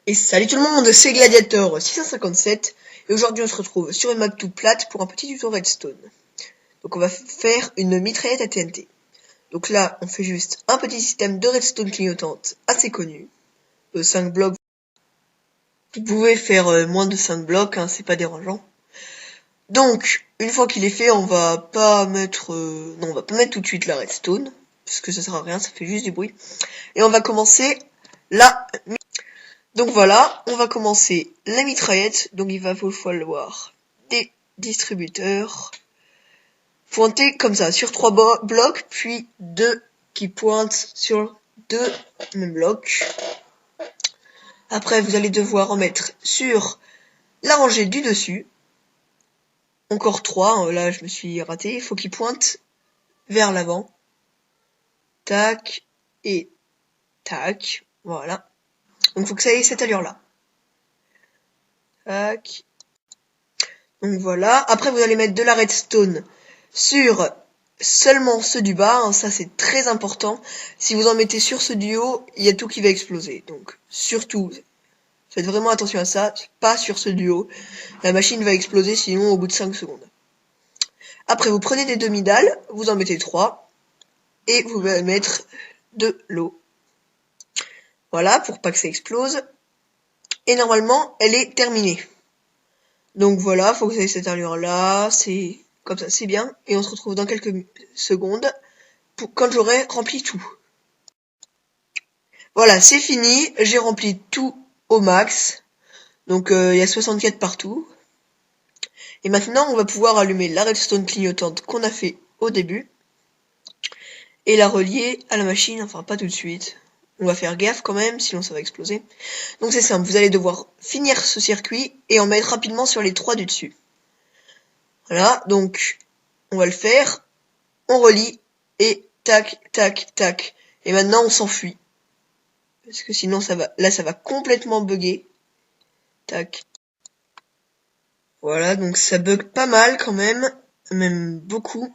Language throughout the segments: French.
Et salut tout le monde, c'est Gladiator 657 et aujourd'hui on se retrouve sur une map toute plate pour un petit tuto redstone. Donc on va faire une mitraillette à TNT. Donc là on fait juste un petit système de redstone clignotante assez connu. 5 blocs. Vous pouvez faire moins de 5 blocs, hein, c'est pas dérangeant. Donc une fois qu'il est fait, on va pas mettre on va pas mettre tout de suite la redstone parce que ça sert à rien, ça fait juste du bruit. Et on va commencer la. Donc voilà, on va commencer la mitraillette. Donc il va vous falloir des distributeurs pointés comme ça sur 3 blocs, puis 2 qui pointent sur 2 mêmes blocs. Après vous allez devoir en mettre sur la rangée du dessus. Encore 3, là je me suis raté, il faut qu'ils pointent vers l'avant. Tac et tac, voilà. Donc il faut que ça ait cette allure là. Tac. Donc voilà, après vous allez mettre de la redstone sur seulement ceux du bas, hein, ça c'est très important. Si vous en mettez sur ceux du haut, il y a tout qui va exploser. Donc surtout, faites vraiment attention à ça, pas sur ceux du haut. La machine va exploser sinon au bout de 5 secondes. Après vous prenez des demi-dalles, vous en mettez 3 et vous allez mettre de l'eau. Voilà, pour pas que ça explose. Et normalement, elle est terminée. Donc voilà, faut que vous ayez cette allure là, c'est comme ça, c'est bien. Et on se retrouve dans quelques secondes quand j'aurai rempli tout. Voilà, c'est fini, j'ai rempli tout au max. Donc il y a 64 partout. Et maintenant, on va pouvoir allumer la redstone clignotante qu'on a fait au début. Et la relier à la machine, enfin pas tout de suite. On va faire gaffe quand même, sinon ça va exploser. Donc c'est simple, vous allez devoir finir ce circuit et en mettre rapidement sur les 3 du dessus. Voilà, donc on va le faire. On relie et tac, tac, tac. Et maintenant on s'enfuit. Parce que sinon ça va complètement bugger. Tac. Voilà, donc ça bug pas mal quand même. Même beaucoup.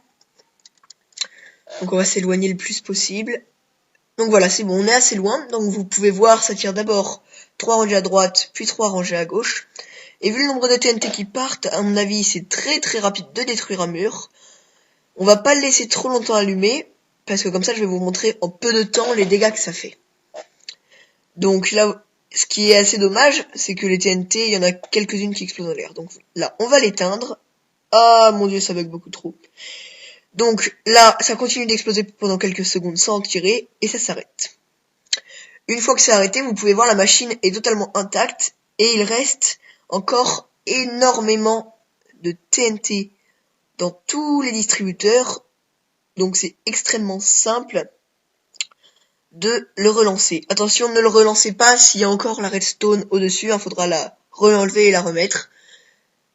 Donc on va s'éloigner le plus possible. Donc voilà, c'est bon, on est assez loin. Donc vous pouvez voir, ça tire d'abord 3 rangées à droite, puis 3 rangées à gauche. Et vu le nombre de TNT qui partent, à mon avis, c'est très très rapide de détruire un mur. On va pas le laisser trop longtemps allumé, parce que comme ça je vais vous montrer en peu de temps les dégâts que ça fait. Donc là, ce qui est assez dommage, c'est que les TNT, il y en a quelques-unes qui explosent en l'air. Donc là, on va l'éteindre. Ah mon dieu, ça bug beaucoup trop. Donc là, ça continue d'exploser pendant quelques secondes sans tirer, et ça s'arrête. Une fois que c'est arrêté, vous pouvez voir la machine est totalement intacte, et il reste encore énormément de TNT dans tous les distributeurs. Donc c'est extrêmement simple de le relancer. Attention, ne le relancez pas s'il y a encore la redstone au-dessus, il faudra la re-enlever et la remettre.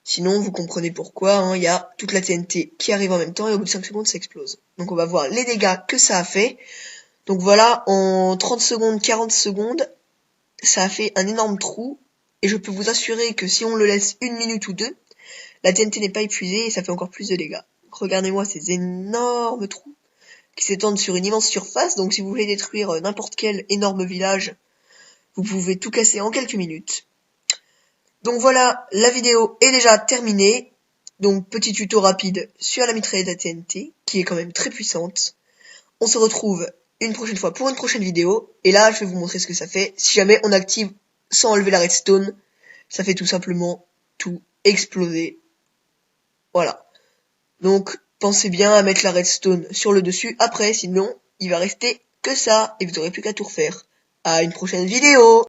Sinon, vous comprenez pourquoi, hein, il y a toute la TNT qui arrive en même temps et au bout de 5 secondes, ça explose. Donc on va voir les dégâts que ça a fait. Donc voilà, en 30 secondes, 40 secondes, ça a fait un énorme trou. Et je peux vous assurer que si on le laisse 1 minute ou 2, la TNT n'est pas épuisée et ça fait encore plus de dégâts. Regardez-moi ces énormes trous qui s'étendent sur une immense surface. Donc si vous voulez détruire n'importe quel énorme village, vous pouvez tout casser en quelques minutes. Donc voilà, la vidéo est déjà terminée. Donc petit tuto rapide sur la mitraillette à TNT, qui est quand même très puissante. On se retrouve une prochaine fois pour une prochaine vidéo. Et là, je vais vous montrer ce que ça fait. Si jamais on active sans enlever la redstone, ça fait tout simplement tout exploser. Voilà. Donc pensez bien à mettre la redstone sur le dessus après, sinon il va rester que ça et vous n'aurez plus qu'à tout refaire. À une prochaine vidéo!